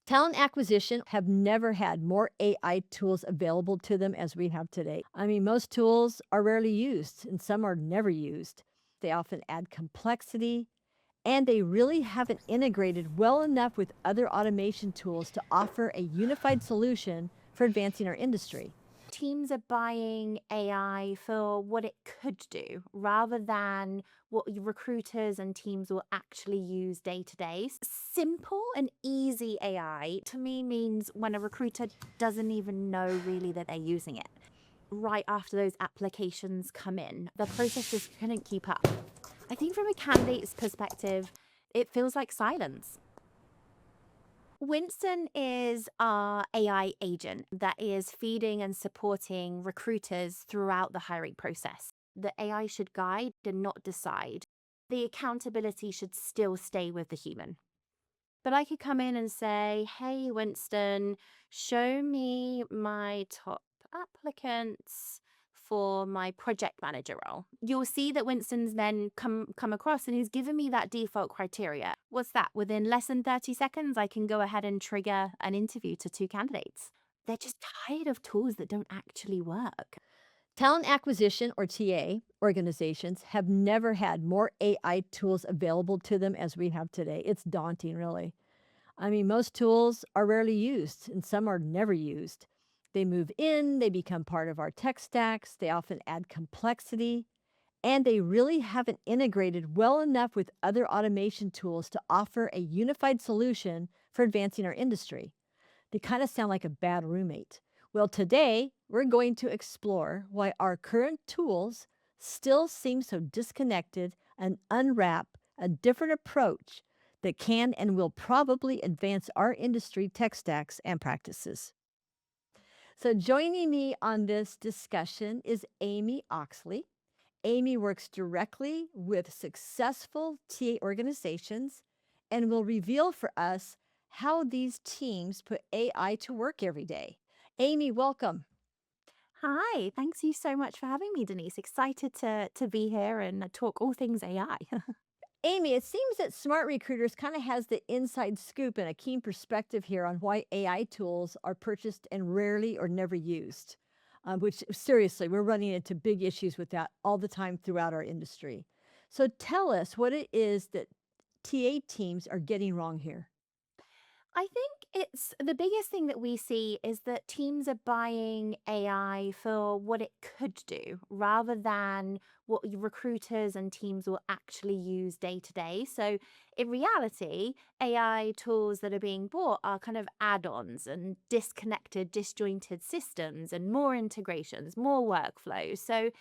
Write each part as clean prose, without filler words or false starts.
Talent acquisition have never had more AI tools available to them as we have today. I mean, most tools are rarely used and some are never used. They often add complexity and they really haven't integrated well enough with other automation tools to offer a unified solution for advancing our industry. Teams are buying AI for what it could do rather than what recruiters and teams will actually use day to day. Simple and easy AI to me means when a recruiter doesn't even know really that they're using it. Right after those applications come in, the process just couldn't keep up. I think from a candidate's perspective, it feels like silence. Winston is our AI agent that is feeding and supporting recruiters throughout the hiring process. The AI should guide and not decide. The accountability should still stay with the human. But I could come in and say, hey, Winston, show me my top applicants for my project manager role. You'll see that Winston's then come across and he's given me that default criteria. What's that? Within less than 30 seconds, I can go ahead and trigger an interview to two candidates. They're just tired of tools that don't actually work. Talent acquisition or TA organizations have never had more AI tools available to them as we have today. It's daunting, really. I mean, most tools are rarely used and some are never used. They move in, they become part of our tech stacks, they often add complexity, and they really haven't integrated well enough with other automation tools to offer a unified solution for advancing our industry. They kind of sound like a bad roommate. Well, today we're going to explore why our current tools still seem so disconnected and unwrap a different approach that can and will probably advance our industry tech stacks and practices. So, joining me on this discussion is Amy Oxley. Amy works directly with successful TA organizations and will reveal for us how these teams put AI to work every day. Amy, welcome. Hi, thanks you so much for having me, Denise. Excited to be here and talk all things AI. Amy, it seems that Smart Recruiters kind of has the inside scoop and a keen perspective here on why AI tools are purchased and rarely or never used. Which, seriously, we're running into big issues with that all the time throughout our industry. So tell us what it is that TA teams are getting wrong here. I think it's the biggest thing that we see is that teams are buying AI for what it could do rather than what recruiters and teams will actually use day to day. So, in reality, AI tools that are being bought are kind of add ons and disconnected, disjointed systems and more integrations, more workflows. So,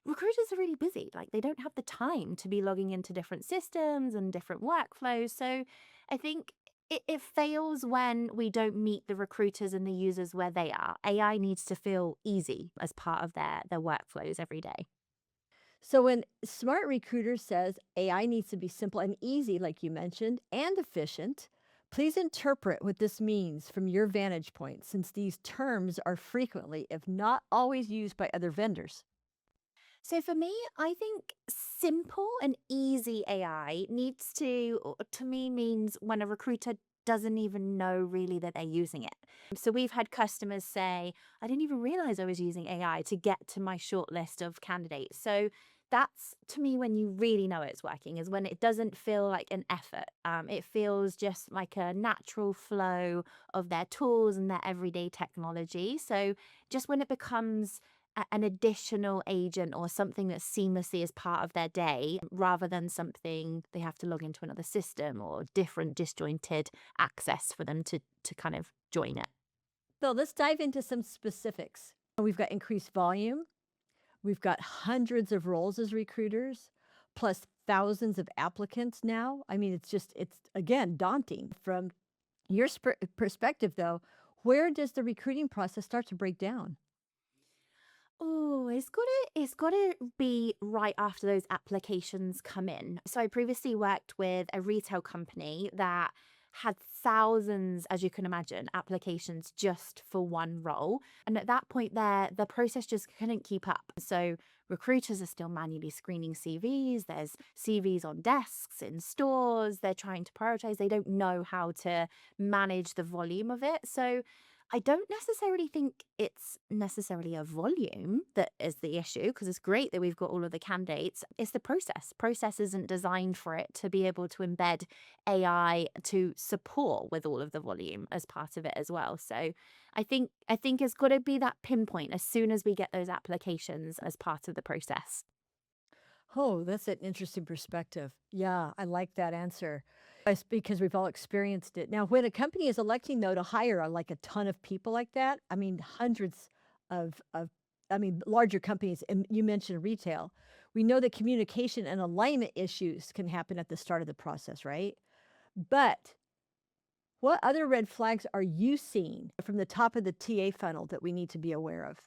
recruiters are really busy. Like, they don't have the time to be logging into different systems and different workflows. So, I think it fails when we don't meet the recruiters and the users where they are. AI needs to feel easy as part of their workflows every day. So when Smart Recruiter says AI needs to be simple and easy, like you mentioned, and efficient, please interpret what this means from your vantage point, since these terms are frequently, if not always, used by other vendors. So for me, I think simple and easy AI needs to me means when a recruiter doesn't even know really that they're using it. So we've had customers say, I didn't even realize I was using AI to get to my short list of candidates. So that's to me when you really know it's working is when it doesn't feel like an effort. It feels just like a natural flow of their tools and their everyday technology. So just when it becomes an additional agent or something that seamlessly is part of their day rather than something they have to log into another system or different disjointed access for them to kind of join it. So let's dive into some specifics. We've got increased volume. We've got hundreds of roles as recruiters, plus thousands of applicants now. I mean, it's again daunting. From your perspective, though, where does the recruiting process start to break down? Oh, it's gotta be right after those applications come in. So I previously worked with a retail company that had thousands, as you can imagine, applications just for one role. And at that point there, the process just couldn't keep up. So recruiters are still manually screening CVs. There's CVs on desks in stores. They're trying to prioritize. They don't know how to manage the volume of it. So I don't necessarily think it's necessarily a volume that is the issue, because it's great that we've got all of the candidates. It's the process. Process isn't designed for it to be able to embed AI to support with all of the volume as part of it as well. So I think it's got to be that pinpoint as soon as we get those applications as part of the process. Oh, that's an interesting perspective. Yeah, I like that answer. It's because we've all experienced it. Now, when a company is electing, though, to hire like a ton of people like that, I mean, hundreds I mean, larger companies, and you mentioned retail, we know that communication and alignment issues can happen at the start of the process, right? But what other red flags are you seeing from the top of the TA funnel that we need to be aware of?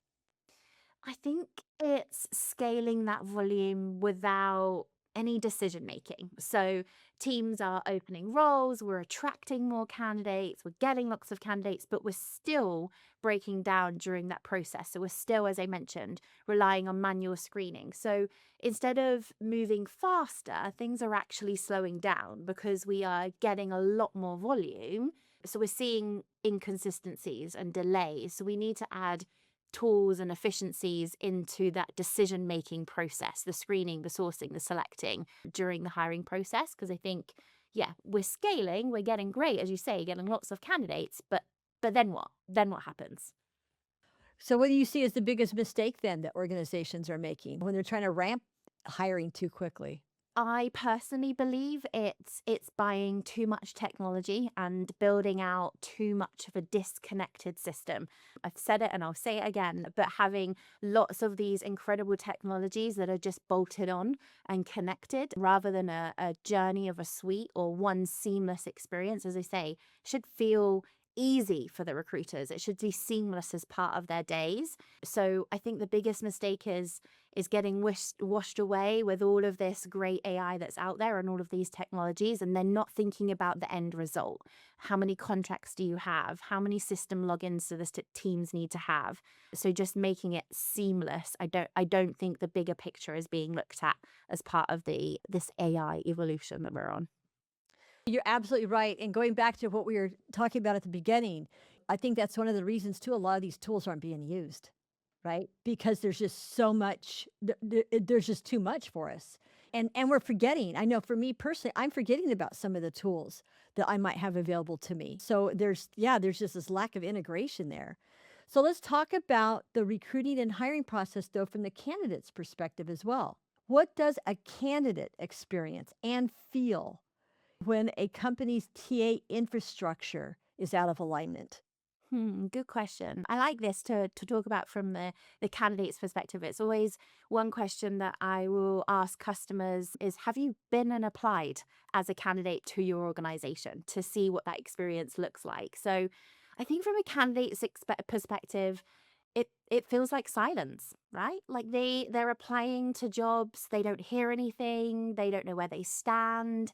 I think it's scaling that volume without any decision making. So teams are opening roles, we're attracting more candidates, we're getting lots of candidates, but we're still breaking down during that process. So we're still, as I mentioned, relying on manual screening. So instead of moving faster, things are actually slowing down because we are getting a lot more volume. So we're seeing inconsistencies and delays. So we need to add tools and efficiencies into that decision making process, the screening, the sourcing, the selecting during the hiring process. Because I think, yeah, we're scaling, we're getting great, as you say, getting lots of candidates, but then what? Then what happens? So, what do you see as the biggest mistake then that organizations are making when they're trying to ramp hiring too quickly? I personally believe it's buying too much technology and building out too much of a disconnected system. I've said it and I'll say it again, but having lots of these incredible technologies that are just bolted on and connected rather than a journey of a suite or one seamless experience, as I say, should feel easy for the recruiters. It should be seamless as part of their days. So I think the biggest mistake is getting washed away with all of this great AI that's out there and all of these technologies, and then not thinking about the end result. How many contracts do you have? How many system logins do the teams need to have? So just making it seamless. I don't think the bigger picture is being looked at as part of this AI evolution that we're on. You're absolutely right. And going back to what we were talking about at the beginning, I think that's one of the reasons too a lot of these tools aren't being used, right? Because there's just so much, there's just too much for us. And we're forgetting. I know for me personally, I'm forgetting about some of the tools that I might have available to me. So there's just this lack of integration there. So let's talk about the recruiting and hiring process though from the candidate's perspective as well. What does a candidate experience and feel when a company's TA infrastructure is out of alignment? Good question. I like this to talk about from the candidate's perspective. It's always one question that I will ask customers is, have you been and applied as a candidate to your organization to see what that experience looks like? So I think from a candidate's perspective, it feels like silence, right? Like they're applying to jobs, they don't hear anything, they don't know where they stand.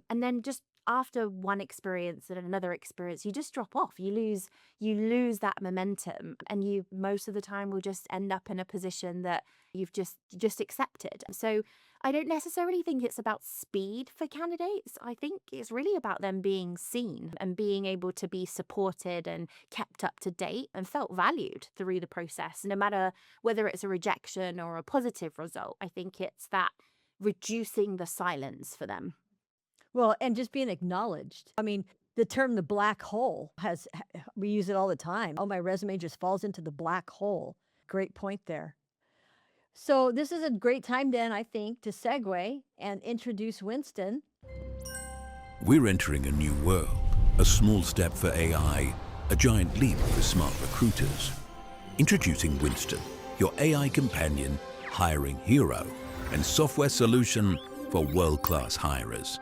And then just after one experience and another experience, you just drop off. You lose that momentum, and you most of the time will just end up in a position that you've just accepted. So I don't necessarily think it's about speed for candidates. I think it's really about them being seen and being able to be supported and kept up to date and felt valued through the process, no matter whether it's a rejection or a positive result. I think it's that reducing the silence for them. Well, and just being acknowledged. I mean, the term the black hole we use it all the time. Oh, my resume just falls into the black hole. Great point there. So this is a great time then, I think, to segue and introduce Winston. We're entering a new world, a small step for AI, a giant leap for smart recruiters. Introducing Winston, your AI companion, hiring hero, and software solution for world-class hirers.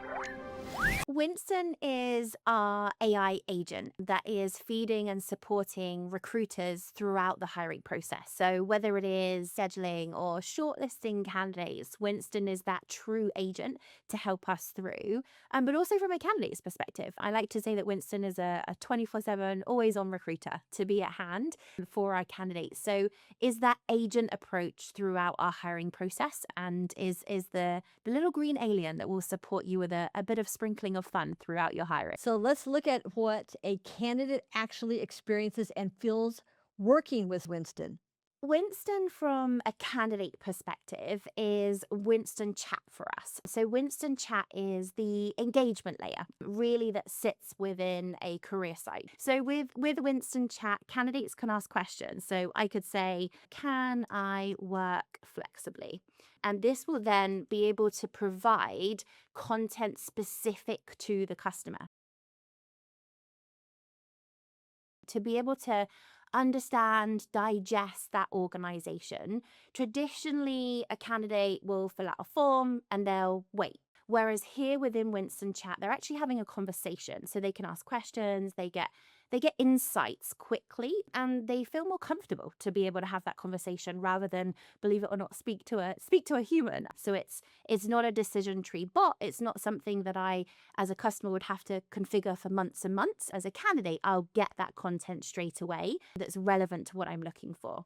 Winston is our AI agent that is feeding and supporting recruiters throughout the hiring process. So, whether it is scheduling or shortlisting candidates, Winston is that true agent to help us through. But also from a candidate's perspective, I like to say that Winston is a 24/7, always on recruiter to be at hand for our candidates. So, is that agent approach throughout our hiring process and is the little green alien that will support you with a bit of sprinkling of fun throughout your hiring. So let's look at what a candidate actually experiences and feels working with Winston. Winston, from a candidate perspective, is Winston Chat for us. So, Winston Chat is the engagement layer, really, that sits within a career site. So, with Winston Chat, candidates can ask questions. So, I could say, can I work flexibly? And this will then be able to provide content specific to the customer, to be able to understand, digest that organization. Traditionally, a candidate will fill out a form and they'll wait. Whereas here within Winston Chat, they're actually having a conversation. So they can ask questions, they get insights quickly, and they feel more comfortable to be able to have that conversation rather than, believe it or not, speak to a human. So it's not a decision tree bot. It's not something that I, as a customer, would have to configure for months and months. As a candidate, I'll get that content straight away that's relevant to what I'm looking for.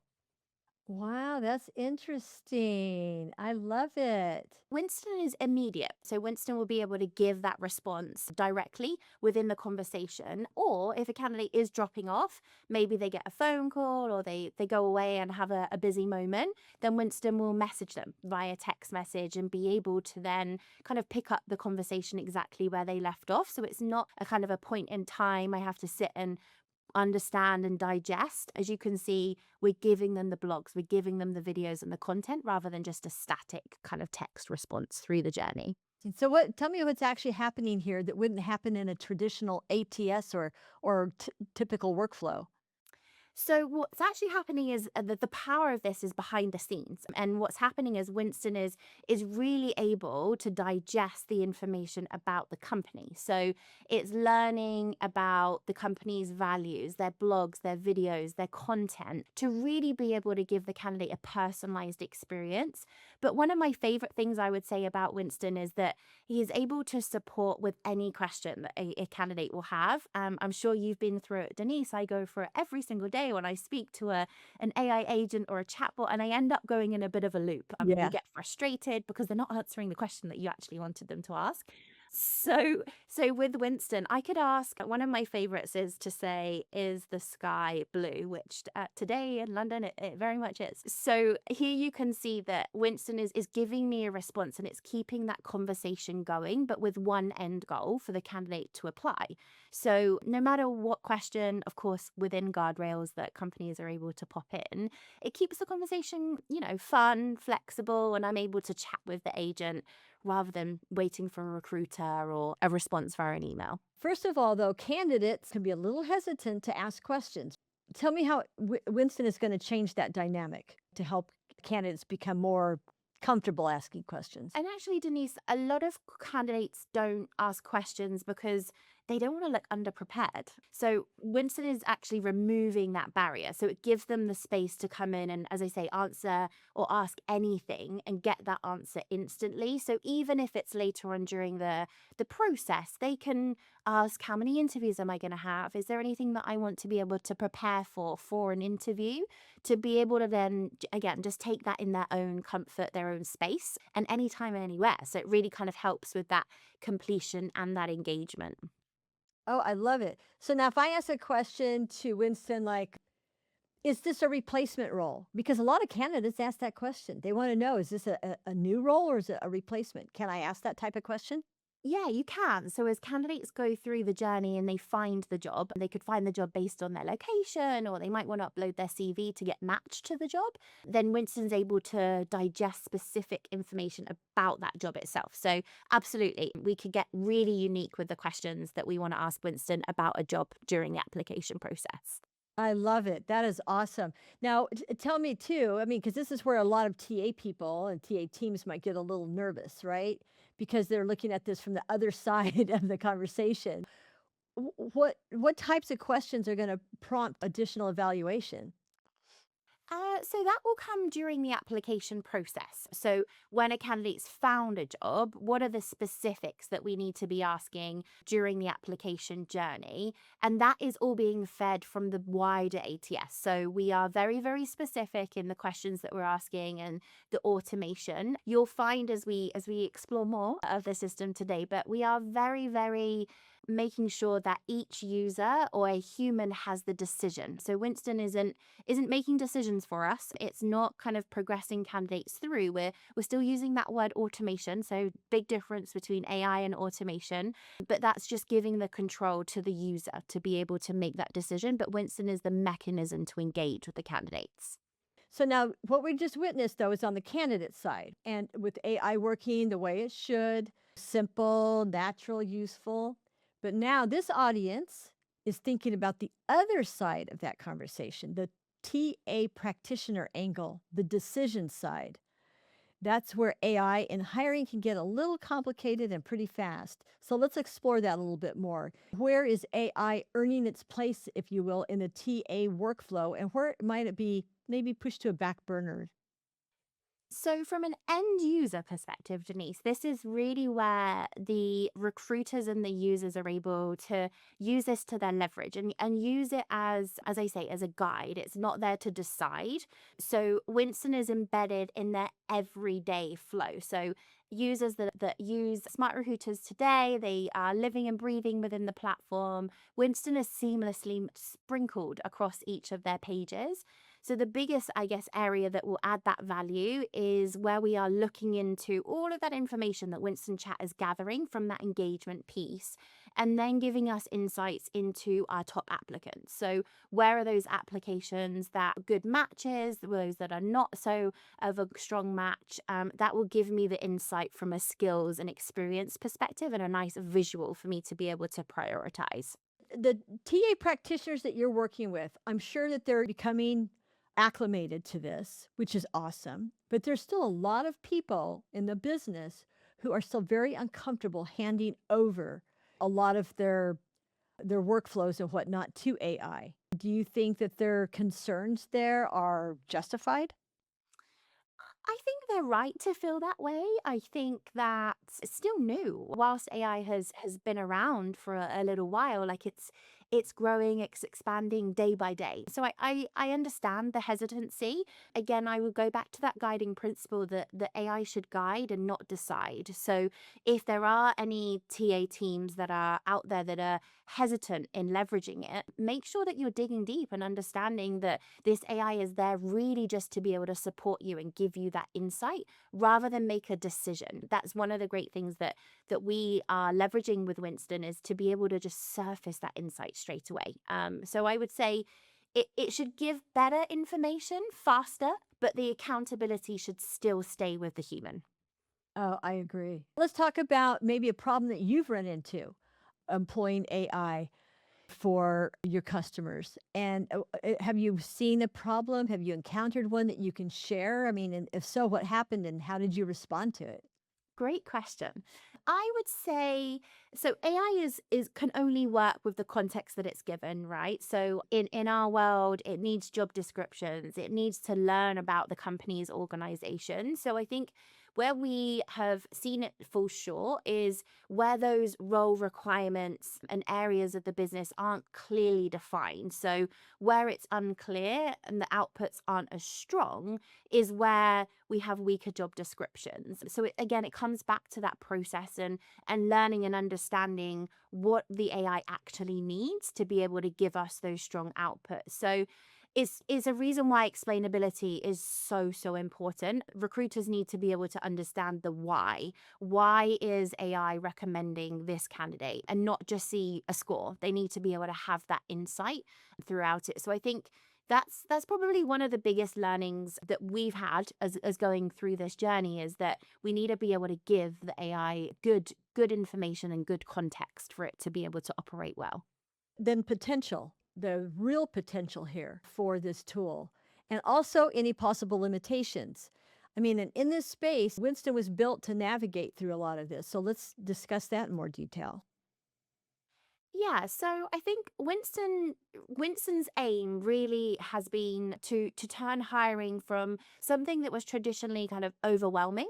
Wow, that's interesting. I love it. Winston is immediate. So Winston will be able to give that response directly within the conversation. Or if a candidate is dropping off, maybe they get a phone call or they go away and have a busy moment, then Winston will message them via text message and be able to then kind of pick up the conversation exactly where they left off. So it's not a kind of a point in time I have to sit and understand and digest. As you can see, we're giving them the blogs, we're giving them the videos and the content rather than just a static kind of text response through the journey. So tell me what's actually happening here that wouldn't happen in a traditional ATS or typical workflow. So what's actually happening is that the power of this is behind the scenes. And what's happening is Winston is really able to digest the information about the company. So it's learning about the company's values, their blogs, their videos, their content, to really be able to give the candidate a personalized experience. But one of my favorite things I would say about Winston is that he is able to support with any question that a candidate will have. I'm sure you've been through it, Denise. I go through it every single day when I speak to an AI agent or a chatbot, and I end up going in a bit of a loop. I mean, Yeah. you get frustrated because they're not answering the question that you actually wanted them to ask. So with Winston, I could ask, one of my favorites is to say, is the sky blue? Which today in London, it very much is. So here you can see that Winston is giving me a response and it's keeping that conversation going, but with one end goal for the candidate to apply. So no matter what question, of course, within guardrails that companies are able to pop in, it keeps the conversation, fun, flexible, and I'm able to chat with the agent rather than waiting for a recruiter or a response via an email. First of all, though, candidates can be a little hesitant to ask questions. Tell me how Winston is going to change that dynamic to help candidates become more comfortable asking questions. And actually, Denise, a lot of candidates don't ask questions because they don't want to look underprepared. So Winston is actually removing that barrier. So it gives them the space to come in and, as I say, answer or ask anything and get that answer instantly. So even if it's later on during the process, they can ask, how many interviews am I going to have? Is there anything that I want to be able to prepare for an interview? To be able to then, again, just take that in their own comfort, their own space, and anytime, anywhere. So it really kind of helps with that completion and that engagement. Oh, I love it. So now if I ask a question to Winston, like, is this a replacement role? Because a lot of candidates ask that question. They want to know, is this a new role or is it a replacement? Can I ask that type of question? Yeah, you can. So as candidates go through the journey and they find the job, they could find the job based on their location, or they might want to upload their CV to get matched to the job. Then Winston's able to digest specific information about that job itself. So absolutely, we could get really unique with the questions that we want to ask Winston about a job during the application process. I love it. That is awesome. Now, tell me too, I mean, because this is where a lot of TA people and TA teams might get a little nervous, right? because they're looking at this from the other side of the conversation. What types of questions are going to prompt additional evaluation? So that will come during the application process. So when a candidate's found a job, what are the specifics that we need to be asking during the application journey? And that is all being fed from the wider ATS. So we are very, very specific in the questions that we're asking and the automation. You'll find as we explore more of the system today, but we are very, very making sure that each user or a human has the decision. So Winston isn't making decisions for us. It's not kind of progressing candidates through. We're still using that word automation. So big difference between AI and automation, but that's just giving the control to the user to be able to make that decision. But Winston is the mechanism to engage with the candidates. So now what we just witnessed, though, is on the candidate side. And with AI working the way it should, simple, natural, useful. But now this audience is thinking about the other side of that conversation, the TA practitioner angle, the decision side. That's where AI in hiring can get a little complicated and pretty fast. So let's explore that a little bit more. Where is AI earning its place, if you will, in the TA workflow, and where might it be maybe pushed to a back burner? So, from an end user perspective, Denise, this is really where the recruiters and the users are able to use this to their leverage and use it as I say, as a guide. It's not there to decide. So, Winston is embedded in their everyday flow. So, users that use Smart Recruiters today, they are living and breathing within the platform. Winston is seamlessly sprinkled across each of their pages. So the biggest, I guess, area that will add that value is where we are looking into all of that information that Winston Chat is gathering from that engagement piece, and then giving us insights into our top applicants. So where are those applications that are good matches, those that are not so of a strong match? That will give me the insight from a skills and experience perspective and a nice visual for me to be able to prioritize. The TA practitioners that you're working with, I'm sure that they're becoming acclimated to this, which is awesome. But there's still a lot of people in the business who are still very uncomfortable handing over a lot of their workflows and whatnot to AI. Do you think that their concerns there are justified? I think they're right to feel that way. I think that it's still new. Whilst AI has been around for a little while, like it's growing, it's expanding day by day. So I understand the hesitancy. Again, I would go back to that guiding principle that the AI should guide and not decide. So if there are any TA teams that are out there that are hesitant in leveraging it, make sure that you're digging deep and understanding that this AI is there really just to be able to support you and give you that insight rather than make a decision. That's one of the great things that we are leveraging with Winston, is to be able to just surface that insight straight away. So I would say it should give better information faster, but the accountability should still stay with the human. Oh, I agree. Let's talk about maybe a problem that you've run into employing AI for your customers. And have you seen a problem? Have you encountered one that you can share? I mean, and if so, what happened and how did you respond to it? Great question. I would say so AI is can only work with the context that it's given, right? So in our world, it needs job descriptions, it needs to learn about the company's organization. So I think where we have seen it fall short is where those role requirements and areas of the business aren't clearly defined. So where it's unclear and the outputs aren't as strong is where we have weaker job descriptions. So again, it comes back to that process and learning and understanding what the AI actually needs to be able to give us those strong outputs. So it's a reason why explainability is so important. Recruiters need to be able to understand the why. Why is AI recommending this candidate, and not just see a score? They need to be able to have that insight throughout it. So I think that's probably one of the biggest learnings that we've had as going through this journey, is that we need to be able to give the AI good information and good context for it to be able to operate well. Then potential, the real potential here for this tool, and also any possible limitations. I mean, and in this space, Winston was built to navigate through a lot of this. So let's discuss that in more detail. Yeah, so I think Winston's aim really has been to turn hiring from something that was traditionally kind of overwhelming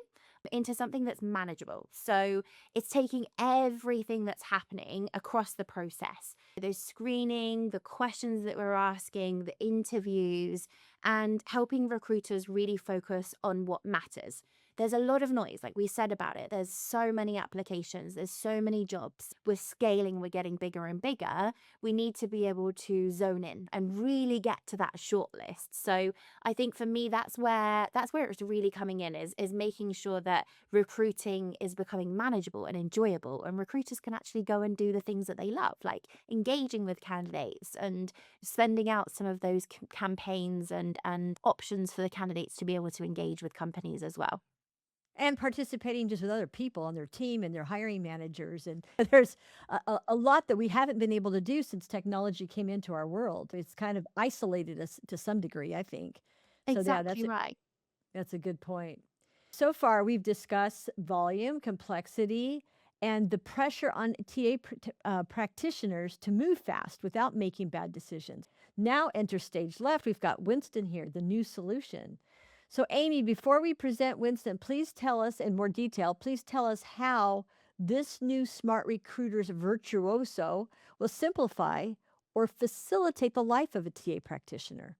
into something that's manageable. So it's taking everything that's happening across the process. There's screening, the questions that we're asking, the interviews, and helping recruiters really focus on what matters. There's a lot of noise, like we said about it. There's so many applications, there's so many jobs. We're scaling, we're getting bigger and bigger. We need to be able to zone in and really get to that short list. So I think for me, that's where it's really coming in is making sure that recruiting is becoming manageable and enjoyable, and recruiters can actually go and do the things that they love, like engaging with candidates and sending out some of those campaigns and options for the candidates to be able to engage with companies as well. And participating just with other people on their team and their hiring managers. And there's a lot that we haven't been able to do since technology came into our world. It's kind of isolated us to some degree, I think. So, yeah, Exactly right. that's a good point. So far, we've discussed volume, complexity, and the pressure on practitioners to move fast without making bad decisions. Now, enter stage left. We've got Winston here, the new solution. So, Amy, before we present Winston, please tell us in more detail, please tell us how this new Smart Recruiters virtuoso will simplify or facilitate the life of a TA practitioner.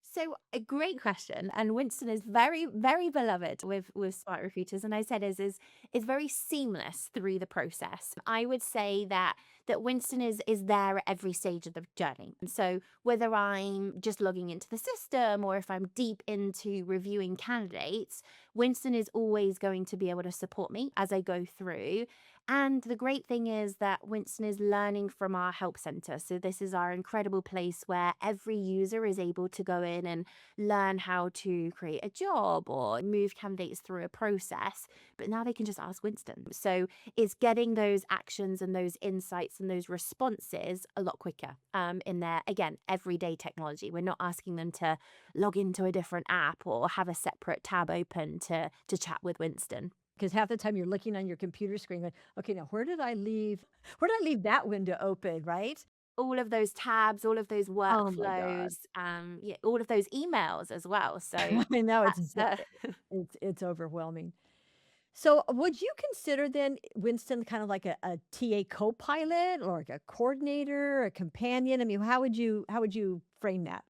So a great question, and Winston is very, very beloved with smart recruiters, and I said is very seamless through the process. I would say that Winston is there at every stage of the journey. And so whether I'm just logging into the system or if I'm deep into reviewing candidates, Winston is always going to be able to support me as I go through. And the great thing is that Winston is learning from our help center. So this is our incredible place where every user is able to go in and learn how to create a job or move candidates through a process. But now they can just ask Winston. So it's getting those actions and those insights and those responses a lot quicker in their, again, everyday technology. We're not asking them to log into a different app or have a separate tab open to chat with Winston. Because half the time you're looking on your computer screen going, okay, now where did I leave? Where did I leave that window open, right? All of those tabs, all of those Oh my God. workflows, yeah, all of those emails as well. So I know that's it's overwhelming. So would you consider then Winston kind of like a TA co-pilot or like a coordinator, a companion? I mean, how would you frame that?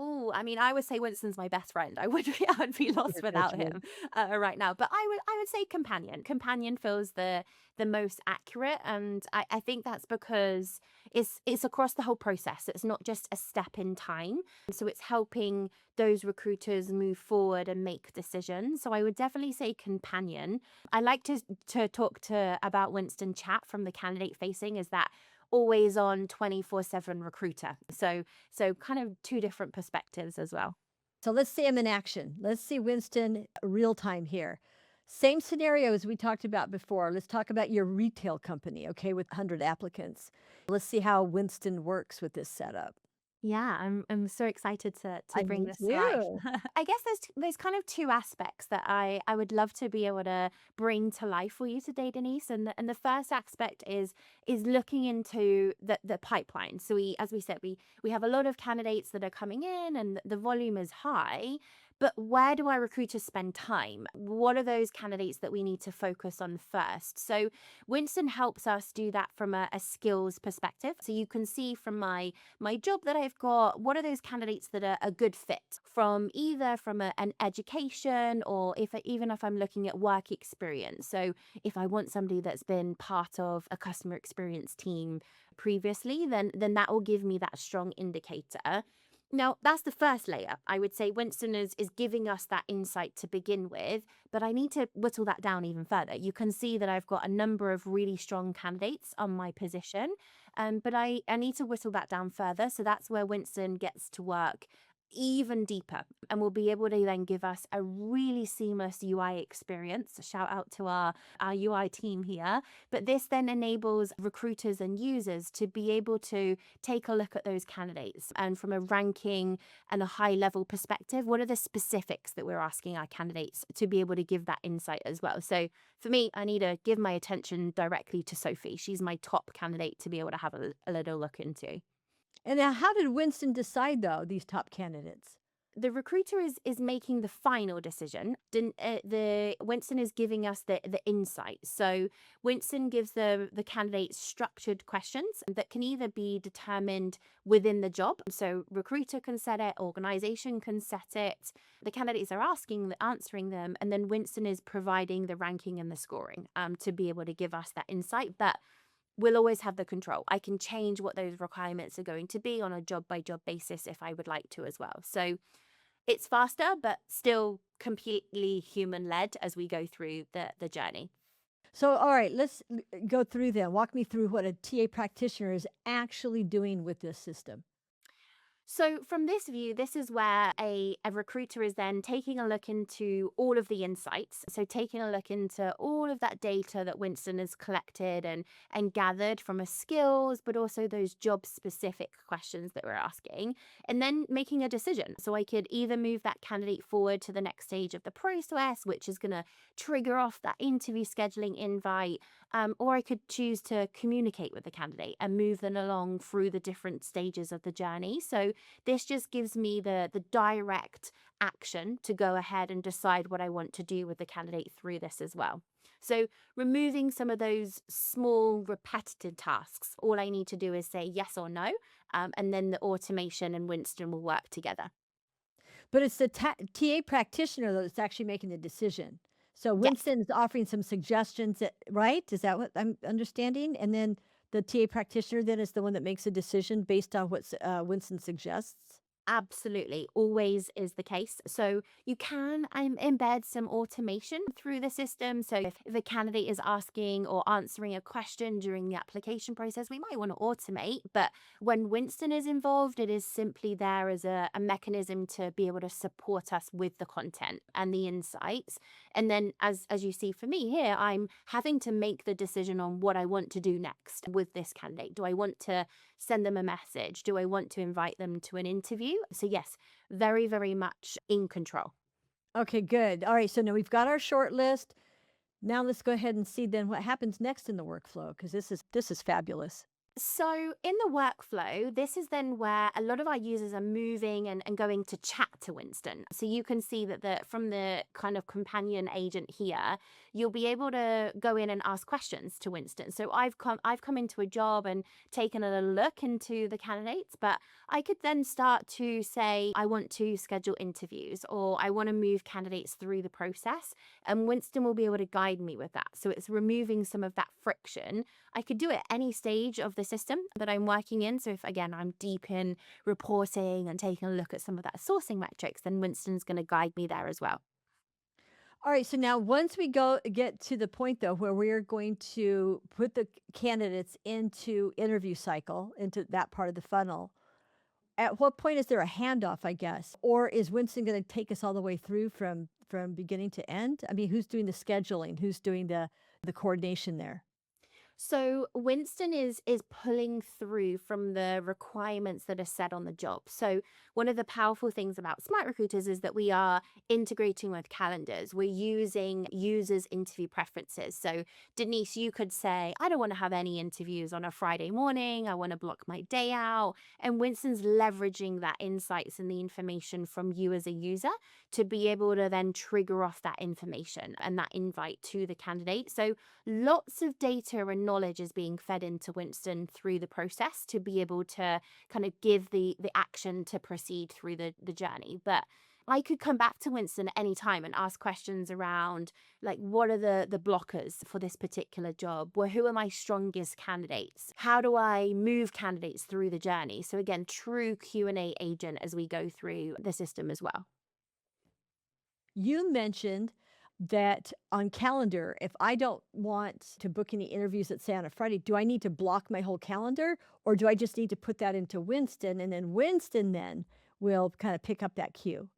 Oh, I mean, I would say Winston's my best friend. I would be lost That's without good. him right now. But I would say companion. Companion feels the most accurate, and I think that's because it's across the whole process. It's not just a step in time. So it's helping those recruiters move forward and make decisions. So I would definitely say companion. I like to talk to about Winston chat from the candidate facing. Is that always on 24/7 recruiter? So kind of two different perspectives as well. So let's see him in action. Let's see Winston real time here. Same scenario as we talked about before. Let's talk about your retail company, okay, with 100 applicants. Let's see how Winston works with this setup. Yeah, I'm so excited to I bring me this to life. too. I guess there's kind of two aspects that I would love to be able to bring to life for you today, Denise. And the first aspect is looking into the pipeline. So as we said, we have a lot of candidates that are coming in and the volume is high. But where do our recruiters spend time? What are those candidates that we need to focus on first? So Winston helps us do that from a skills perspective. So you can see from my job that I've got, what are those candidates that are a good fit from either from an education or even if I'm looking at work experience. So if I want somebody that's been part of a customer experience team previously, then that will give me that strong indicator. Now, that's the first layer. I would say Winston is giving us that insight to begin with, but I need to whittle that down even further. You can see that I've got a number of really strong candidates on my position, but I need to whittle that down further. So that's where Winston gets to work even deeper, and will be able to then give us a really seamless UI experience. Shout out to our UI team here. But this then enables recruiters and users to be able to take a look at those candidates, and from a ranking and a high level perspective, what are the specifics that we're asking our candidates to be able to give that insight as well. So for me, I need to give my attention directly to Sophie. She's my top candidate to be able to have a little look into. And now, how did Winston decide, though, these top candidates? The recruiter is making the final decision. The Winston is giving us the insight. So Winston gives the candidates structured questions that can either be determined within the job. So recruiter can set it, organization can set it. The candidates are answering them, and then Winston is providing the ranking and the scoring to be able to give us that insight. But we'll always have the control. I can change what those requirements are going to be on a job by job basis if I would like to as well. So it's faster, but still completely human led as we go through the journey. So, all right, let's go through them. Walk me through what a TA practitioner is actually doing with this system. So from this view, this is where a recruiter is then taking a look into all of the insights. So taking a look into all of that data that Winston has collected and gathered from a skills, but also those job specific questions that we're asking, and then making a decision. So I could either move that candidate forward to the next stage of the process, which is going to trigger off that interview scheduling invite, or I could choose to communicate with the candidate and move them along through the different stages of the journey. So this just gives me the direct action to go ahead and decide what I want to do with the candidate through this as well. So removing some of those small repetitive tasks, all I need to do is say yes or no, and then the automation and Winston will work together. But it's the TA practitioner that's actually making the decision. So Yes. Winston is offering some suggestions, right? Is that what I'm understanding? And then the TA practitioner then is the one that makes a decision based on what Winston suggests? Absolutely, always is the case. So you can embed some automation through the system. So if the candidate is asking or answering a question during the application process, we might want to automate. But when Winston is involved, it is simply there as a mechanism to be able to support us with the content and the insights. And then as you see for me here, I'm having to make the decision on what I want to do next with this candidate. Do I want to send them a message? Do I want to invite them to an interview? So yes, very, very much in control. Okay, good. All right, so now we've got our short list. Now let's go ahead and see then what happens next in the workflow, because this is fabulous. So in the workflow, this is then where a lot of our users are moving and going to chat to Winston. So you can see that from the kind of companion agent here, you'll be able to go in and ask questions to Winston. So I've come into a job and taken a little look into the candidates, but I could then start to say, I want to schedule interviews, or I want to move candidates through the process. And Winston will be able to guide me with that. So it's removing some of that friction. I could do it at any stage of the system that I'm working in. So if, again, I'm deep in reporting and taking a look at some of that sourcing metrics, then Winston's going to guide me there as well. All right, so now once we get to the point, though, where we're going to put the candidates into interview cycle, into that part of the funnel, at what point is there a handoff, I guess? Or is Winston going to take us all the way through from beginning to end? I mean, who's doing the scheduling? Who's doing the coordination there? So Winston is pulling through from the requirements that are set on the job. So one of the powerful things about SmartRecruiters is that we are integrating with calendars. We're using users' interview preferences. So Denise, you could say, I don't want to have any interviews on a Friday morning. I want to block my day out. And Winston's leveraging that insights and the information from you as a user to be able to then trigger off that information and that invite to the candidate. So lots of data and knowledge is being fed into Winston through the process to be able to kind of give the action to proceed through the journey. But I could come back to Winston at any time and ask questions around, like, what are the blockers for this particular job? Well, who are my strongest candidates? How do I move candidates through the journey? So again, true Q&A agent as we go through the system as well. You mentioned that on calendar, if I don't want to book any interviews, let's say on a Friday, do I need to block my whole calendar, or do I just need to put that into Winston, and then Winston then will kind of pick up that cue?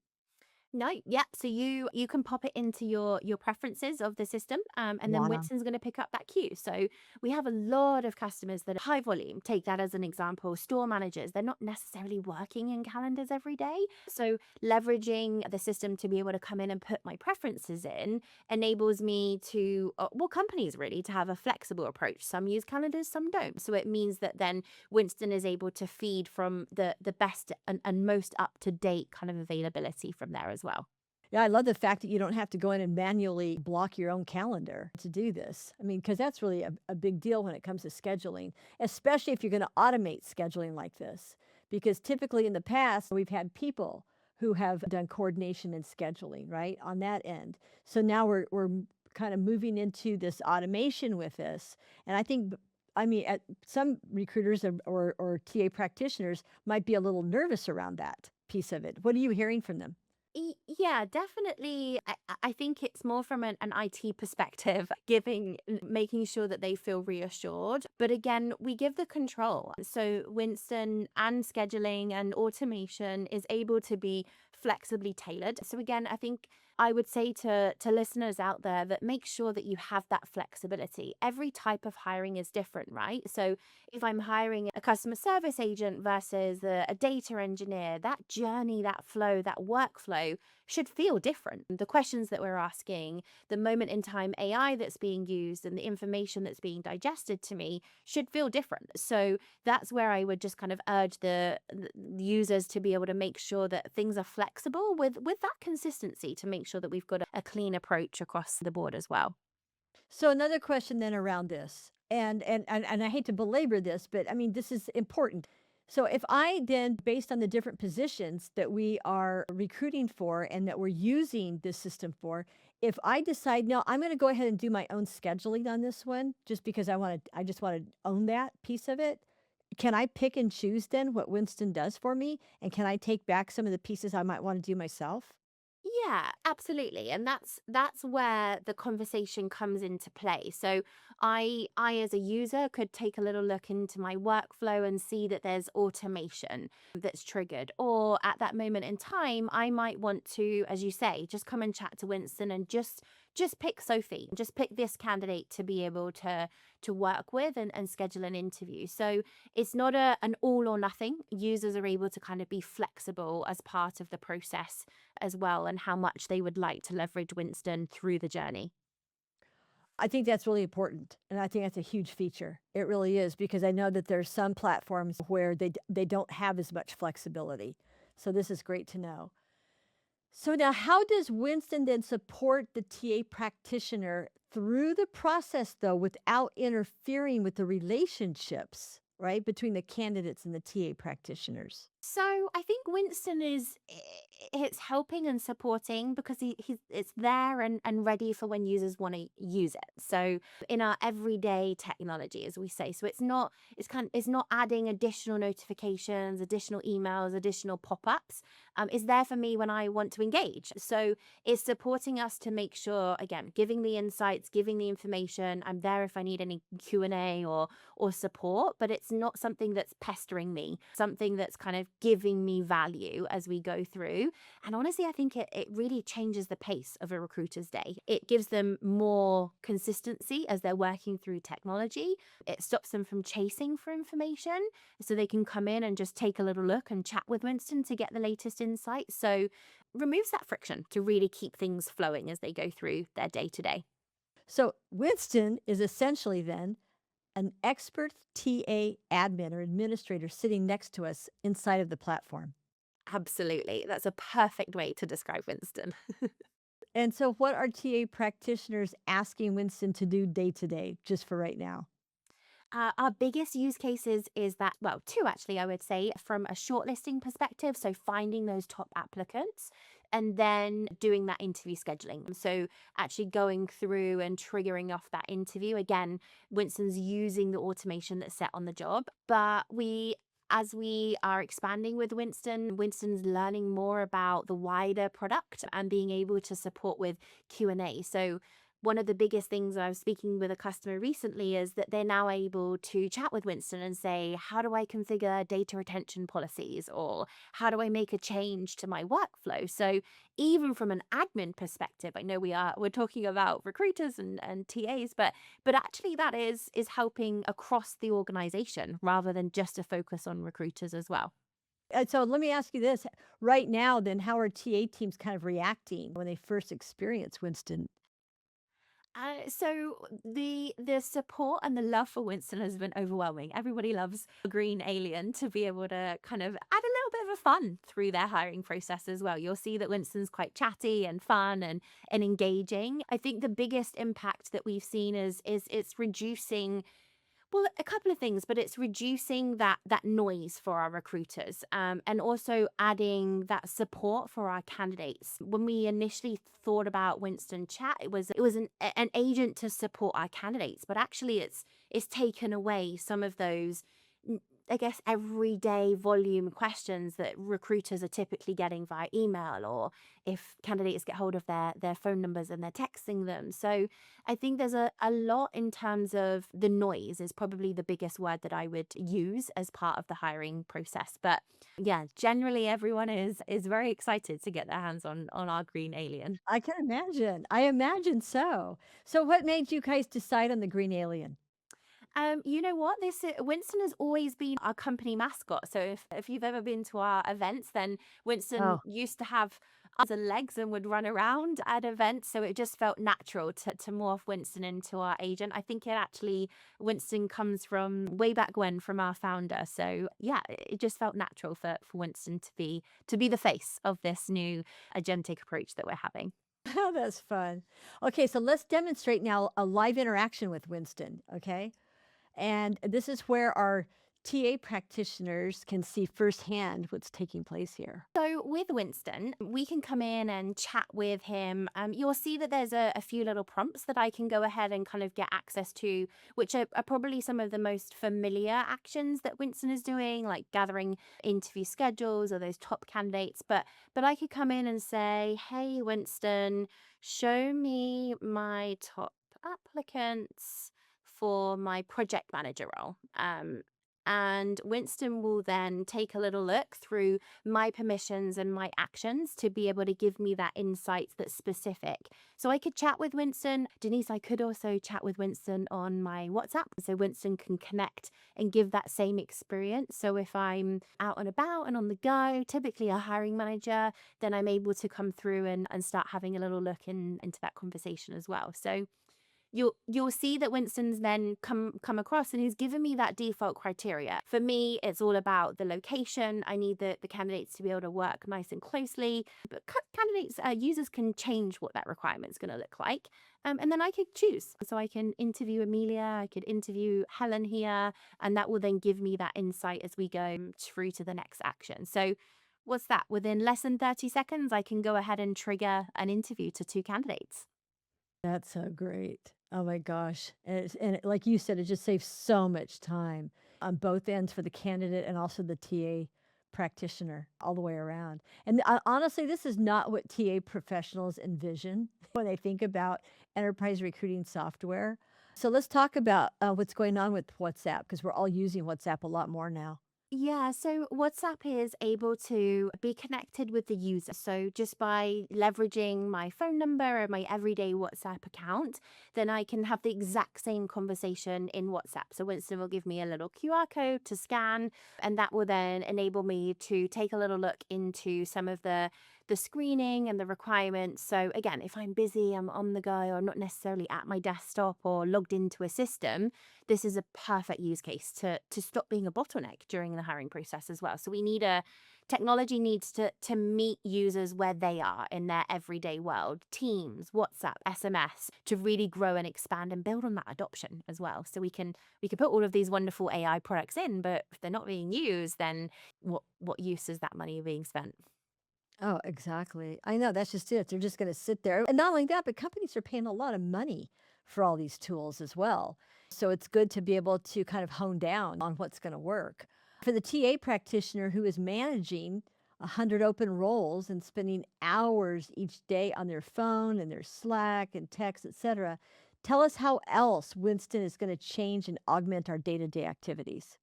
No, yeah. So you can pop it into your preferences of the system, and then Wow. Winston's going to pick up that queue. So we have a lot of customers that are high volume. Take that as an example. Store managers, they're not necessarily working in calendars every day. So leveraging the system to be able to come in and put my preferences in enables me to, well, companies really to have a flexible approach. Some use calendars, some don't. So it means that then Winston is able to feed from the best and most up to date kind of availability from there as well. Yeah, I love the fact that you don't have to go in and manually block your own calendar to do this. I mean, because that's really a big deal when it comes to scheduling, especially if you're going to automate scheduling like this. Because typically in the past, we've had people who have done coordination and scheduling, right, on that end. So now we're kind of moving into this automation with this. And I think, I mean, some recruiters or TA practitioners might be a little nervous around that piece of it. What are you hearing from them? Yeah, definitely. I think it's more from an IT perspective, making sure that they feel reassured. But again, we give the control. So Winston and scheduling and automation is able to be flexibly tailored. So again, I think I would say to listeners out there that make sure that you have that flexibility. Every type of hiring is different, right? So if I'm hiring a customer service agent versus a data engineer, that journey, that flow, that workflow should feel different. The questions that we're asking, the moment in time AI that's being used, and the information that's being digested to me should feel different. So that's where I would just kind of urge the users to be able to make sure that things are flexible with that consistency to make sure that we've got a clean approach across the board as well. So another question then around this, and I hate to belabor this, but I mean this is important. So if I then, based on the different positions that we are recruiting for and that we're using this system for, if I decide no, I'm going to go ahead and do my own scheduling on this one, just because I just want to own that piece of it. Can I pick and choose then what Winston does for me, and can I take back some of the pieces I might want to do myself? Yeah, absolutely. And that's where the conversation comes into play. So I as a user could take a little look into my workflow and see that there's automation that's triggered. Or at that moment in time, I might want to, as you say, just come and chat to Winston and just pick Sophie, just pick this candidate to be able to work with and schedule an interview. So it's not an all or nothing. Users are able to kind of be flexible as part of the process as well, and how much they would like to leverage Winston through the journey. I think that's really important, and I think that's a huge feature. It really is, because I know that there's some platforms where they don't have as much flexibility. So this is great to know. So now how does Winston then support the TA practitioner through the process though without interfering with the relationships, right, between the candidates and the TA practitioners? So I think Winston it's helping and supporting because it's there and ready for when users want to use it. So in our everyday technology, as we say, so it's not adding additional notifications, additional emails, additional pop-ups. It's there for me when I want to engage. So it's supporting us to make sure, again, giving the insights, giving the information. I'm there if I need any Q&A or support, but it's not something that's pestering me, something that's kind of giving me value as we go through. And honestly, I think it really changes the pace of a recruiter's day. It gives them more consistency as they're working through technology. It stops them from chasing for information, so they can come in and just take a little look and chat with Winston to get the latest insights. So removes that friction to really keep things flowing as they go through their day to day. So Winston is essentially then an expert TA admin or administrator sitting next to us inside of the platform. Absolutely. That's a perfect way to describe Winston. And so what are TA practitioners asking Winston to do day to day, just for right now? Our biggest use cases is that, well, two actually, I would say, from a shortlisting perspective. So finding those top applicants and then doing that interview scheduling. So actually going through and triggering off that interview. Again, Winston's using the automation that's set on the job, but as we are expanding with Winston's learning more about the wider product and being able to support with Q&A. So one of the biggest things I was speaking with a customer recently is that they're now able to chat with Winston and say, how do I configure data retention policies, or how do I make a change to my workflow? So even from an admin perspective, I know we're talking about recruiters and TAs, but actually that is helping across the organization rather than just a focus on recruiters as well. So let me ask you this. Right now, then, how are TA teams kind of reacting when they first experience Winston? So the support and the love for Winston has been overwhelming. Everybody loves a green alien to be able to kind of add a little bit of a fun through their hiring process as well. You'll see that Winston's quite chatty and fun and engaging. I think the biggest impact that we've seen is it's reducing, well, a couple of things, but it's reducing that noise for our recruiters, and also adding that support for our candidates. When we initially thought about Winston Chat, it was an agent to support our candidates, but actually it's taken away some of those, I guess, everyday volume questions that recruiters are typically getting via email, or if candidates get hold of their phone numbers and they're texting them. So I think there's a lot in terms of the noise is probably the biggest word that I would use as part of the hiring process. But yeah, generally everyone is very excited to get their hands on our green alien. I can imagine. I imagine so. So what made you guys decide on the green alien? You know what? Winston has always been our company mascot. So if you've ever been to our events, then Winston Oh, used to have arms and legs and would run around at events. So it just felt natural to morph Winston into our agent. I think Winston comes from way back when, from our founder. So yeah, it just felt natural for Winston to be the face of this new agentic approach that we're having. that's fun. Okay, so let's demonstrate now a live interaction with Winston, okay? And this is where our TA practitioners can see firsthand what's taking place here. So with Winston, we can come in and chat with him. You'll see that there's a few little prompts that I can go ahead and kind of get access to, which are probably some of the most familiar actions that Winston is doing, like gathering interview schedules or those top candidates. But I could come in and say, hey, Winston, show me my top applicants for my project manager role. And Winston will then take a little look through my permissions and my actions to be able to give me that insight that's specific. So I could chat with Winston. Denise, I could also chat with Winston on my WhatsApp. So Winston can connect and give that same experience. So if I'm out and about and on the go, typically a hiring manager, then I'm able to come through and start having a little look into that conversation as well. So you'll see that Winston's then come across and he's given me that default criteria. For me, it's all about the location. I need the candidates to be able to work nice and closely. But users can change what that requirement is going to look like. And then I could choose. So I can interview Amelia, I could interview Helen here, and that will then give me that insight as we go through to the next action. So what's that? Within less than 30 seconds, I can go ahead and trigger an interview to 2 candidates. That's so great. Oh my gosh. Like you said, it just saves so much time on both ends for the candidate and also the TA practitioner all the way around. And honestly, this is not what TA professionals envision when they think about enterprise recruiting software. So let's talk about what's going on with WhatsApp because we're all using WhatsApp a lot more now. Yeah, so WhatsApp is able to be connected with the user. So just by leveraging my phone number or my everyday WhatsApp account, then I can have the exact same conversation in WhatsApp. So Winston will give me a little QR code to scan, and that will then enable me to take a little look into some of the screening and the requirements. So again, if I'm busy, I'm on the go, or I'm not necessarily at my desktop or logged into a system, this is a perfect use case to stop being a bottleneck during the hiring process as well. So technology needs to meet users where they are in their everyday world, Teams, WhatsApp, SMS, to really grow and expand and build on that adoption as well. So we can put all of these wonderful AI products in, but if they're not being used, then what use is that money being spent? Oh, exactly. I know, that's just it. They're just gonna sit there. And not only that, but companies are paying a lot of money for all these tools as well. So it's good to be able to kind of hone down on what's gonna work. For the TA practitioner who is managing 100 open roles and spending hours each day on their phone and their Slack and text, etc. Tell us how else Winston is going to change and augment our day-to-day activities.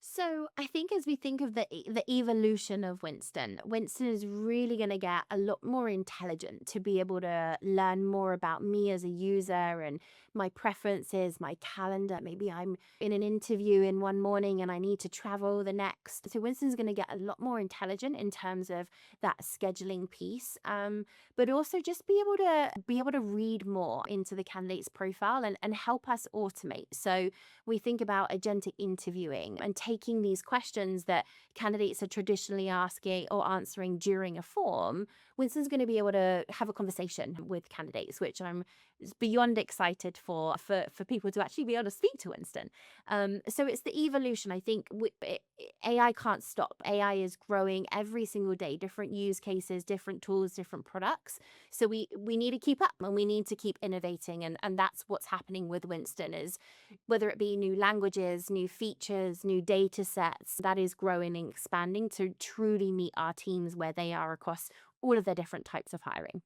So I think as we think of the evolution of Winston, Winston is really going to get a lot more intelligent to be able to learn more about me as a user and my preferences, my calendar. Maybe I'm in an interview in one morning and I need to travel the next. So Winston's going to get a lot more intelligent in terms of that scheduling piece, but also just be able to read more into the candidate's profile and help us automate. So we think about agentic interviewing and taking these questions that candidates are traditionally asking or answering during a form. Winston's going to be able to have a conversation with candidates, which I'm beyond excited for people to actually be able to speak to Winston. So it's the evolution. I think AI can't stop. AI is growing every single day, different use cases, different tools, different products. So we need to keep up and we need to keep innovating. And that's what's happening with Winston is whether it be new languages, new features, new data sets, that is growing and expanding to truly meet our teams where they are across all of their different types of hiring.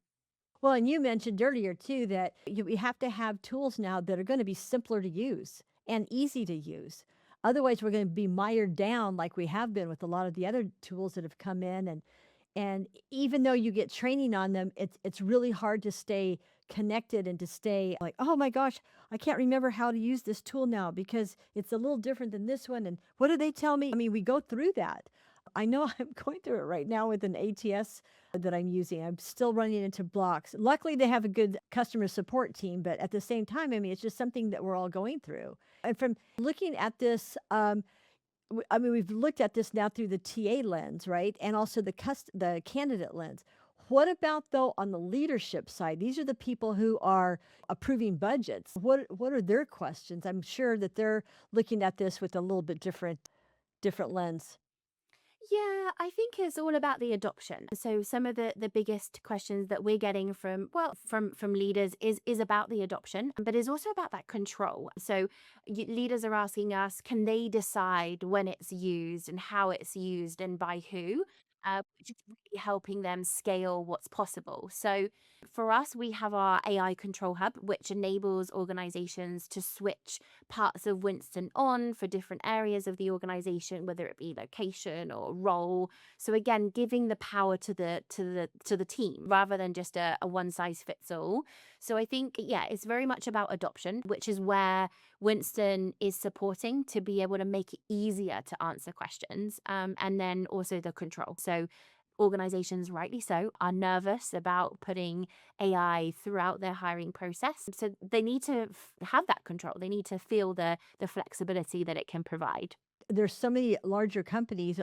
Well, and you mentioned earlier too that we have to have tools now that are going to be simpler to use and easy to use. Otherwise, we're going to be mired down like we have been with a lot of the other tools that have come in. And even though you get training on them, it's really hard to stay connected and to stay like, oh my gosh, I can't remember how to use this tool now because it's a little different than this one. And what do they tell me? I mean, we go through that. I know I'm going through it right now with an ATS that I'm using. I'm still running into blocks. Luckily, they have a good customer support team, but at the same time, I mean, it's just something that we're all going through. And from looking at this, I mean, we've looked at this now through the TA lens, right? And also the candidate lens. What about though on the leadership side? These are the people who are approving budgets. What are their questions? I'm sure that they're looking at this with a little bit different lens. Yeah, I think it's all about the adoption. So some of the biggest questions that we're getting from leaders is about the adoption, but is also about that control. So leaders are asking us, can they decide when it's used and how it's used and by who? Which is really helping them scale what's possible. So for us, we have our AI Control Hub, which enables organizations to switch parts of Winston on for different areas of the organization, whether it be location or role. So again, giving the power to the team rather than just a one size fits all. So I think, yeah, it's very much about adoption, which is where Winston is supporting to be able to make it easier to answer questions, and then also the control. So organizations, rightly so, are nervous about putting AI throughout their hiring process. So they need to have that control. They need to feel the flexibility that it can provide. There's so many larger companies,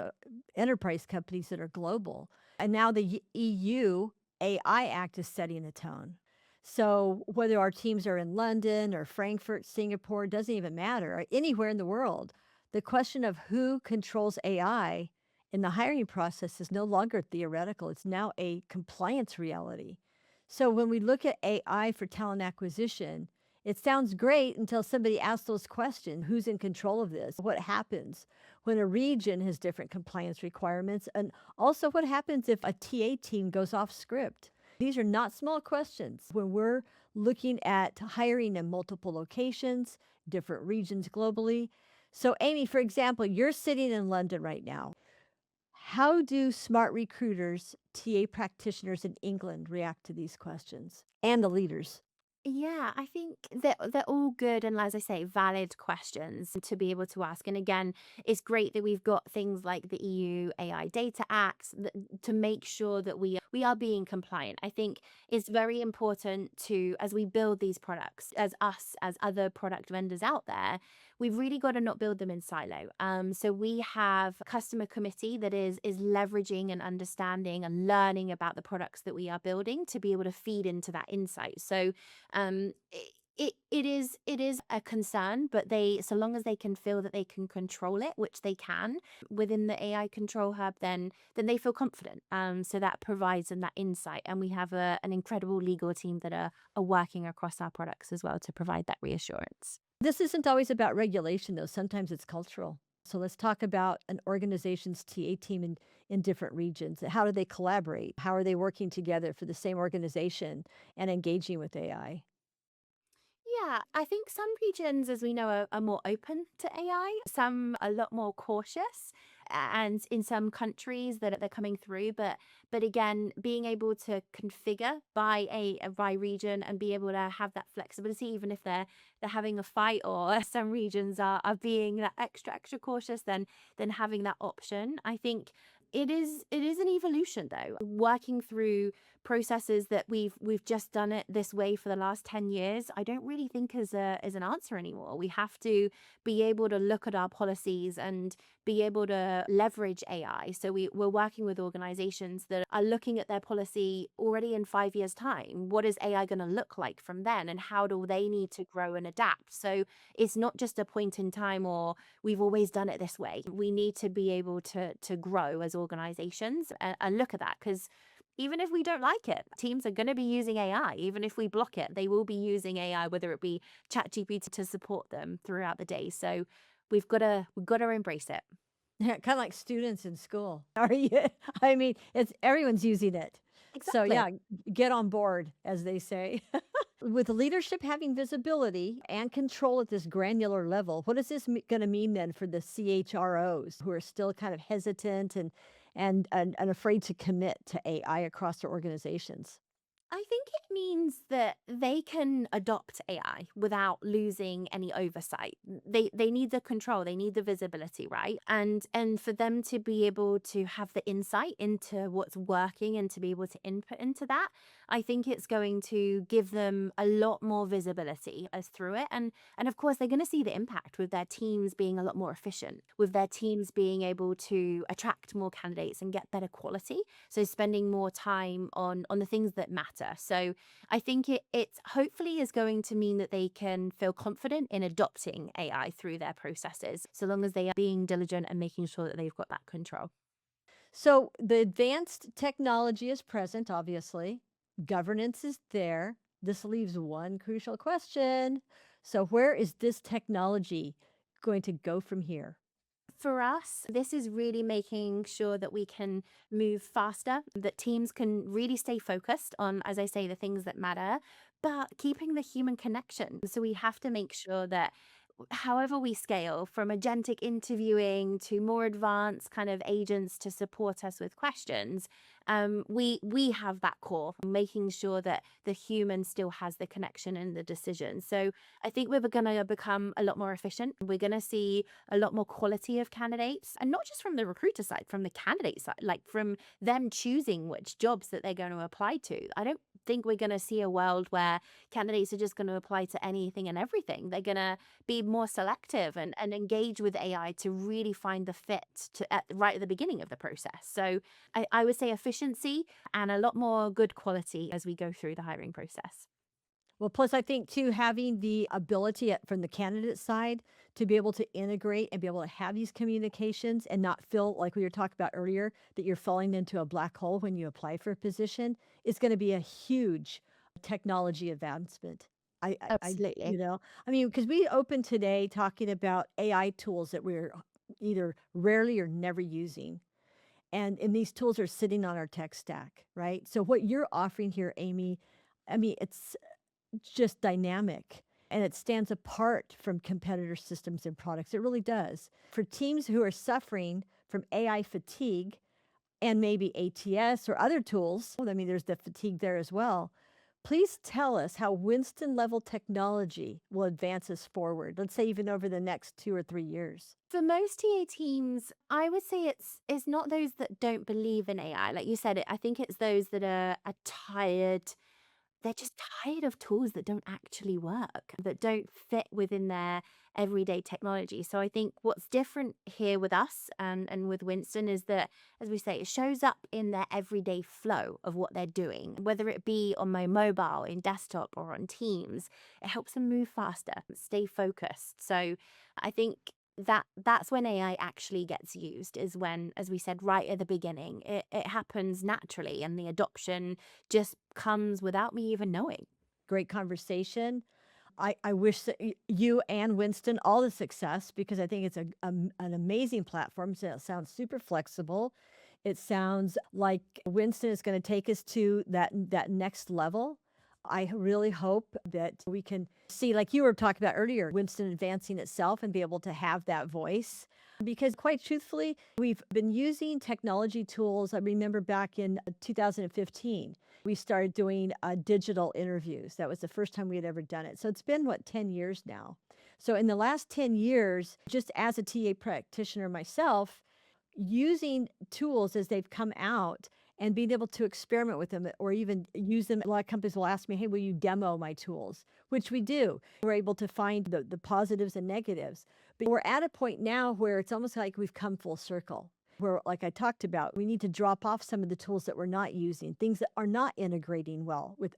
enterprise companies that are global. And now the EU AI Act is setting the tone. So whether our teams are in London or Frankfurt, Singapore, doesn't even matter, or anywhere in the world, the question of who controls AI in the hiring process is no longer theoretical. It's now a compliance reality. So when we look at AI for talent acquisition, it sounds great until somebody asks those questions. Who's in control of this? What happens when a region has different compliance requirements? And also what happens if a TA team goes off script? These are not small questions. When we're looking at hiring in multiple locations, different regions globally. So Amy, for example, you're sitting in London right now. How do smart recruiters, TA practitioners in England react to these questions and the leaders? Yeah, I think they're all good and, as I say, valid questions to be able to ask. And again, it's great that we've got things like the EU AI Data Act to make sure that we are being compliant. I think it's very important to, as we build these products, as us, as other product vendors out there, we've really got to not build them in silo. So we have a customer committee that is leveraging and understanding and learning about the products that we are building to be able to feed into that insight. So um, it is a concern, but so long as they can feel that they can control it, which they can within the AI Control Hub, then they feel confident. So that provides them that insight, and we have an incredible legal team that are working across our products as well to provide that reassurance. This isn't always about regulation, though. Sometimes it's cultural. So let's talk about an organization's TA team in different regions. How do they collaborate? How are they working together for the same organization and engaging with AI? Yeah, I think some regions, as we know, are more open to AI, some a lot more cautious. And in some countries that they're coming through, but again, being able to configure by by region and be able to have that flexibility, even if they're having a fight, or some regions are being that extra cautious, then having that option. I think it is an evolution though, working through processes that we've just done it this way for the last 10 years. I don't really think is an answer anymore. We have to be able to look at our policies and be able to leverage AI. So we're working with organizations that are looking at their policy already in 5 years' time. What is AI going to look like from then? And how do they need to grow and adapt? So it's not just a point in time, or we've always done it this way. We need to be able to grow as organizations and look at that, because even if we don't like it, teams are going to be using AI. Even if we block it, they will be using AI, whether it be ChatGPT to support them throughout the day. So we've got to embrace it. Yeah, kind of like students in school. Are you? I mean, it's everyone's using it. So Exactly. yeah, get on board, as they say. With leadership having visibility and control at this granular level, what is this going to mean then for the CHROs who are still kind of hesitant and afraid to commit to AI across their organizations? I think it means that they can adopt AI without losing any oversight. They need the control, they need the visibility, right? And for them to be able to have the insight into what's working and to be able to input into that, I think it's going to give them a lot more visibility as through it. And of course they're going to see the impact with their teams being a lot more efficient, with their teams being able to attract more candidates and get better quality. So spending more time on the things that matter. So I think it hopefully is going to mean that they can feel confident in adopting AI through their processes, so long as they are being diligent and making sure that they've got that control. So the advanced technology is present, obviously. Governance is there. This leaves one crucial question. So, where is this technology going to go from here? For us, this is really making sure that we can move faster, that teams can really stay focused on, as I say, the things that matter, but keeping the human connection. So we have to make sure that however we scale, from agentic interviewing to more advanced kind of agents to support us with questions, we have that core, making sure that the human still has the connection and the decision. So I think we're going to become a lot more efficient. We're going to see a lot more quality of candidates, and not just from the recruiter side, from the candidate side, like from them choosing which jobs that they're going to apply to. I don't think we're going to see a world where candidates are just going to apply to anything and everything. They're going to be more selective and engage with AI to really find the fit right at the beginning of the process. So I would say efficiency and a lot more good quality as we go through the hiring process. Well, plus, I think too, having the ability from the candidate side to be able to integrate and be able to have these communications and not feel like we were talking about earlier that you're falling into a black hole when you apply for a position is going to be a huge technology advancement. Absolutely. I mean, because we opened today talking about AI tools that we're either rarely or never using. And these tools are sitting on our tech stack, right? So what you're offering here, Amy, I mean, it's just dynamic and it stands apart from competitor systems and products. It really does. For teams who are suffering from AI fatigue and maybe ATS or other tools, I mean, there's the fatigue there as well. Please tell us how Winston level technology will advance us forward, let's say even over the next 2 or 3 years. For most TA teams, I would say it's not those that don't believe in AI. Like you said, I think it's those that are tired. They're just tired of tools that don't actually work, that don't fit within their everyday technology. So I think what's different here with us and with Winston is that, as we say, it shows up in their everyday flow of what they're doing, whether it be on my mobile, in desktop, or on Teams. It helps them move faster, stay focused. So I think that's when AI actually gets used, is when, as we said right at the beginning, it happens naturally and the adoption just comes without me even knowing. Great conversation. I wish that you and Winston all the success because I think it's an amazing platform. So it sounds super flexible. It sounds like Winston is going to take us to that next level. I really hope that we can see, like you were talking about earlier, Winston advancing itself and be able to have that voice. Because quite truthfully, we've been using technology tools. I remember back in 2015, we started doing digital interviews. That was the first time we had ever done it. So it's been, what, 10 years now. So in the last 10 years, just as a TA practitioner myself, using tools as they've come out and being able to experiment with them or even use them. A lot of companies will ask me, hey, will you demo my tools? Which we do. We're able to find the positives and negatives. But we're at a point now where it's almost like we've come full circle. Where, like I talked about, we need to drop off some of the tools that we're not using, things that are not integrating well with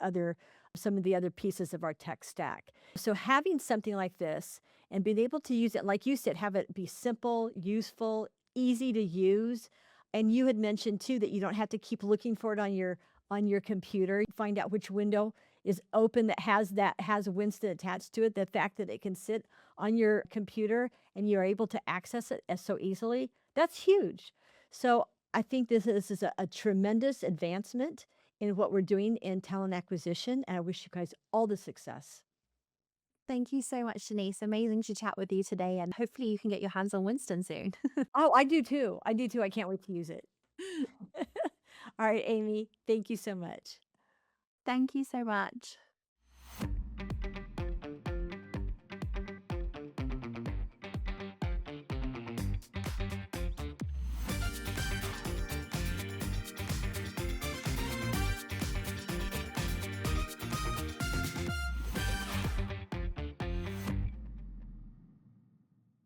some of the other pieces of our tech stack. So having something like this and being able to use it, like you said, have it be simple, useful, easy to use. And you had mentioned too that you don't have to keep looking for it on your computer. Find out which window is open that has Winston attached to it. The fact that it can sit on your computer and you're able to access it so easily, that's huge. So I think this is a tremendous advancement in what we're doing in talent acquisition. And I wish you guys all the success. Thank you so much, Denise. Amazing to chat with you today, and hopefully you can get your hands on Winston soon. Oh, I do too. I do too. I can't wait to use it. All right, Amy, thank you so much. Thank you so much.